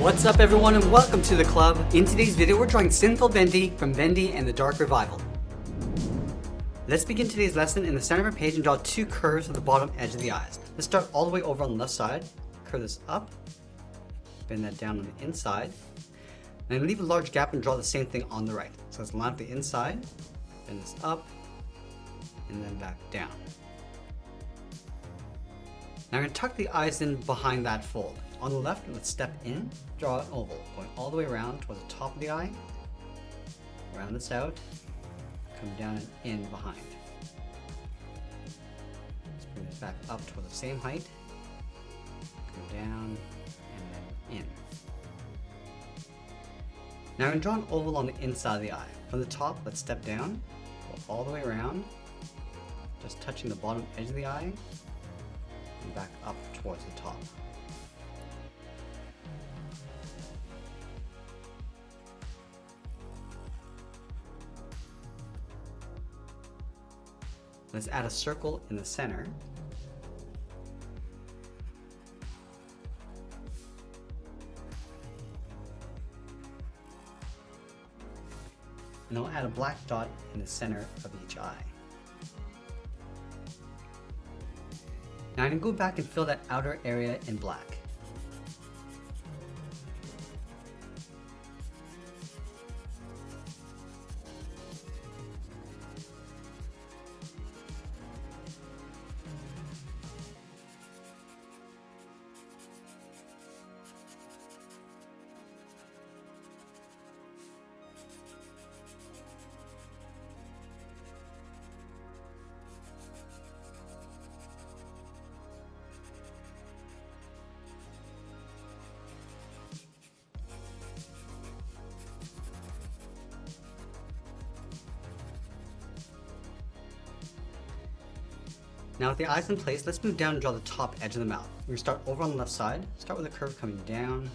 What's up everyone and welcome to the club. In today's video we're drawing Sinful Bendy from Bendy and the Dark Revival. Let's begin today's lesson in the center of our page and draw two curves at the bottom edge of the eyes. Let's start all the way over on the left side, curve this up, bend that down on the inside, and leave a large gap and draw the same thing on the right. So let's line up the inside, bend this up, and then back down. Now I'm going to tuck the eyes in behind that fold. On the left, let's step in, draw an oval, going all the way around towards the top of the eye, round this out, come down and in behind. Let's bring this back up towards the same height, come down, and then in. Now I'm going to draw an oval on the inside of the eye. From the top, let's step down, go all the way around, just touching the bottom edge of the eye, and back up towards the top. Let's add a circle in the center. And I'll add a black dot in the center of each eye. Now I'm going to go back and fill that outer area in black. Now with the eyes in place, let's move down and draw the top edge of the mouth. We're going to start over on the left side, start with a curve coming down,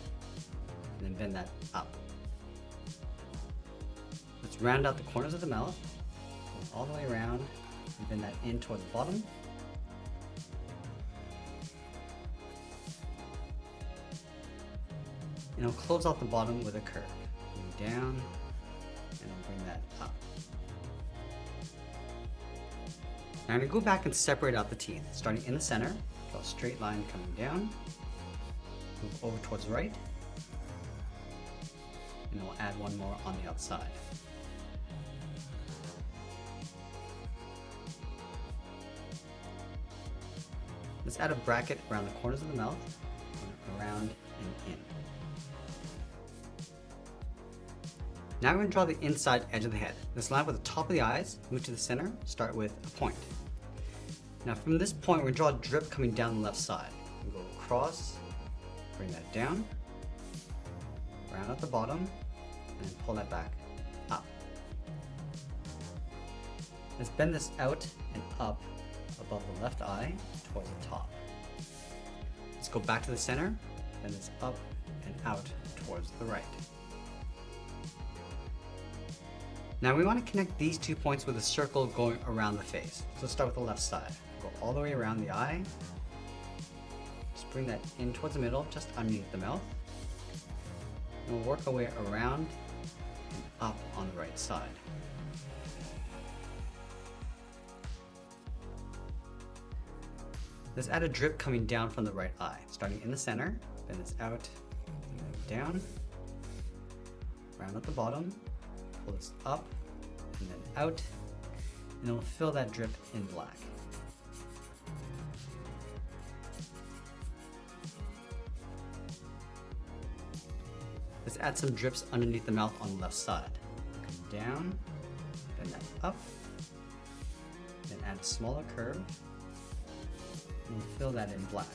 and then bend that up. Let's round out the corners of the mouth, go all the way around, and bend that in toward the bottom. And I'll close off the bottom with a curve. Coming down, and then bring that up. Now I'm going to go back and separate out the teeth, starting in the center, draw a straight line coming down, move over towards the right, and then we'll add one more on the outside. Let's add a bracket around the corners of the mouth, around and in. Now we're going to draw the inside edge of the head. Let's line up with the top of the eyes, move to the center, start with a point. Now from this point, we're going to draw a drip coming down the left side. We'll go across, bring that down, round out the bottom, and then pull that back up. Let's bend this out and up above the left eye towards the top. Let's go back to the center, bend this up and out towards the right. Now we want to connect these 2 points with a circle going around the face. So let's start with the left side. Go all the way around the eye. Just bring that in towards the middle, just underneath the mouth. And we'll work our way around and up on the right side. Let's add a drip coming down from the right eye. Starting in the center, bend this out, and then down, round at the bottom, pull this up and then out, and then we'll fill that drip in black. Let's add some drips underneath the mouth on the left side. Come down, bend that up, then add a smaller curve, and we'll fill that in black.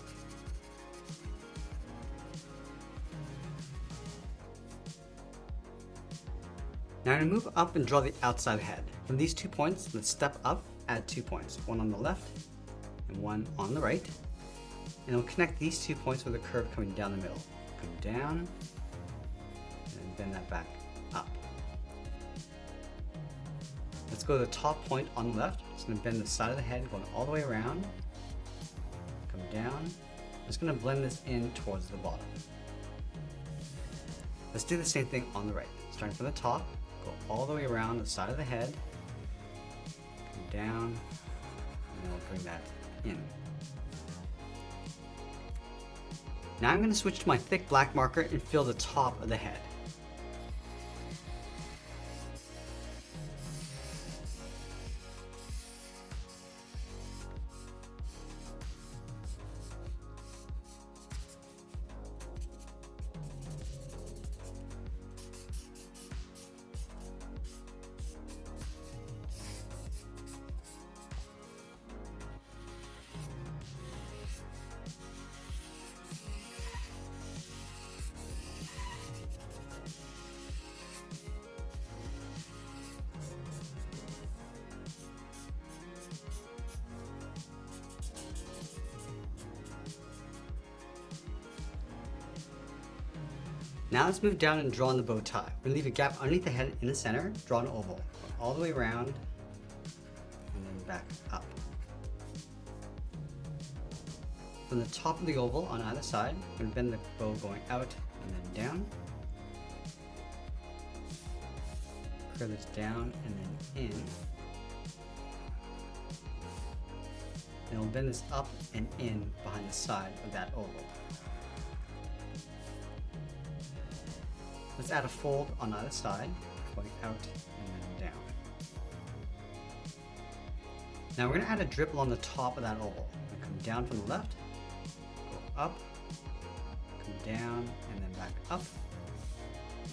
Now I'm going to move up and draw the outside of the head. From these 2 points, let's step up, add 2 points, one on the left and one on the right. And we'll connect these 2 points with a curve coming down the middle. Come down, and bend that back up. Let's go to the top point on the left. Just going to bend the side of the head, going all the way around, come down. I'm just going to blend this in towards the bottom. Let's do the same thing on the right. Starting from the top, go all the way around the side of the head, come down, and then we'll bring that in. Now I'm going to switch to my thick black marker and fill the top of the head. Now let's move down and draw on the bow tie. We're going to leave a gap underneath the head in the center, draw an oval, all the way around, and then back up. From the top of the oval on either side, we're going to bend the bow going out and then down. Curve this down and then in. And we'll bend this up and in behind the side of that oval. Let's add a fold on either side, going out and then down. Now we're going to add a dribble on the top of that oval. We're going to come down from the left, go up, come down, and then back up,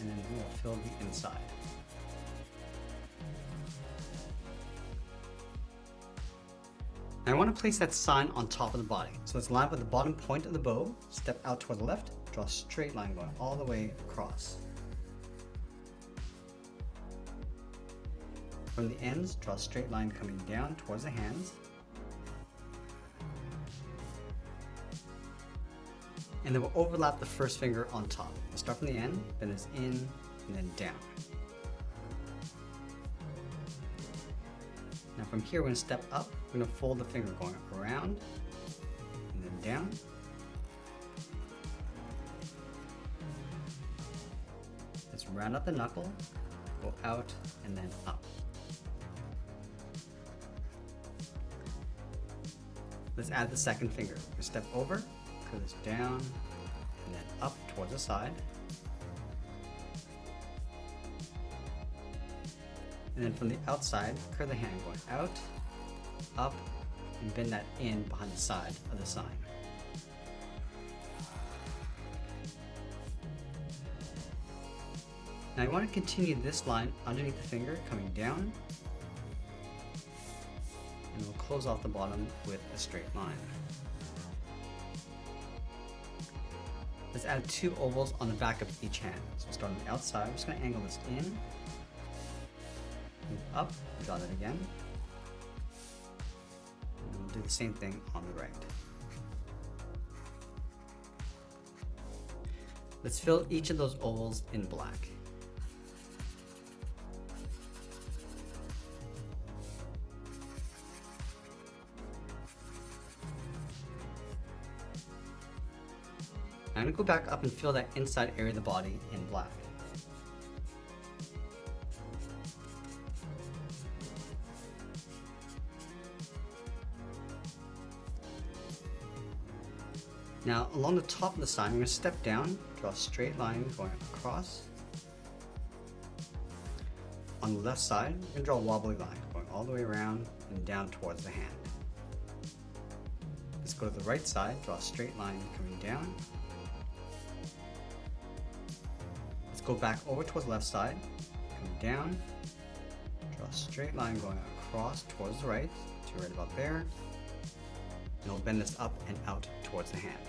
and then we'll fill the inside. Now I want to place that sign on top of the body. So let's line up with the bottom point of the bow, step out toward the left, draw a straight line going all the way across. From the ends, draw a straight line coming down towards the hands. And then we'll overlap the first finger on top. We'll start from the end, bend this in, and then down. Now from here, we're going to step up. We're going to fold the finger going around, and then down. Let's round up the knuckle, go out, and then up. Let's add the second finger. We step over, curve this down, and then up towards the side. And then from the outside, curve the hand going out, up, and bend that in behind the side of the sign. Now I want to continue this line underneath the finger, coming down, and we'll close off the bottom with a straight line. Let's add 2 ovals on the back of each hand. So we'll start on the outside. I'm just going to angle this in, move up, draw that again, and we'll do the same thing on the right. Let's fill each of those ovals in black. I'm going to go back up and fill that inside area of the body in black. Now along the top of the sign, I'm going to step down, draw a straight line going across. On the left side, I'm going to draw a wobbly line going all the way around and down towards the hand. Let's go to the right side, draw a straight line coming down. Go back over towards the left side, come down, draw a straight line going across towards the right, to right about there, and we'll bend this up and out towards the hand.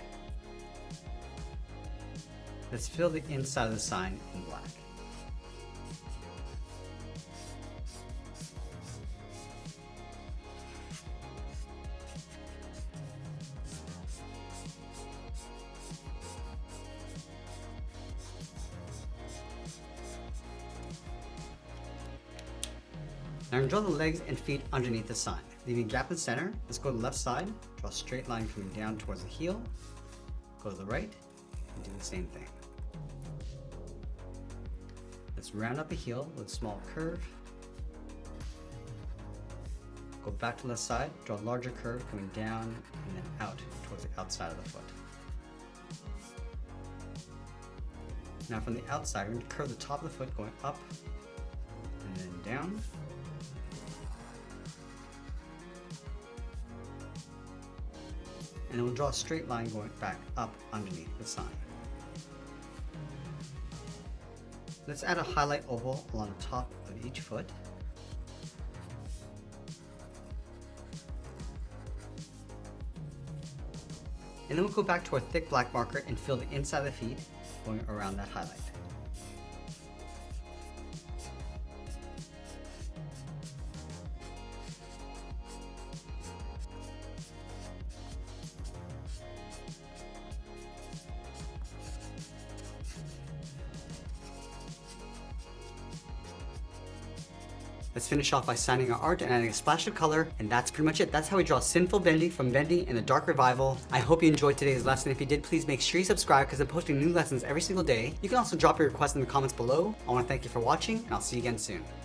Let's fill the inside of the sign in black. Now I'm going to draw the legs and feet underneath the sign, leaving a gap in the center. Let's go to the left side, draw a straight line coming down towards the heel, go to the right, and do the same thing. Let's round up the heel with a small curve. Go back to the side, draw a larger curve coming down and then out towards the outside of the foot. Now from the outside, we're going to curve the top of the foot going up and then down. And then we'll draw a straight line going back up underneath the sign. Let's add a highlight oval along the top of each foot. And then we'll go back to our thick black marker and fill the inside of the feet going around that highlight. Let's finish off by signing our art and adding a splash of color, and that's pretty much it. That's how we draw Sinful Bendy from Bendy and the Dark Revival. I hope you enjoyed today's lesson. If you did, please make sure you subscribe because I'm posting new lessons every single day. You can also drop your requests in the comments below. I want to thank you for watching, and I'll see you again soon.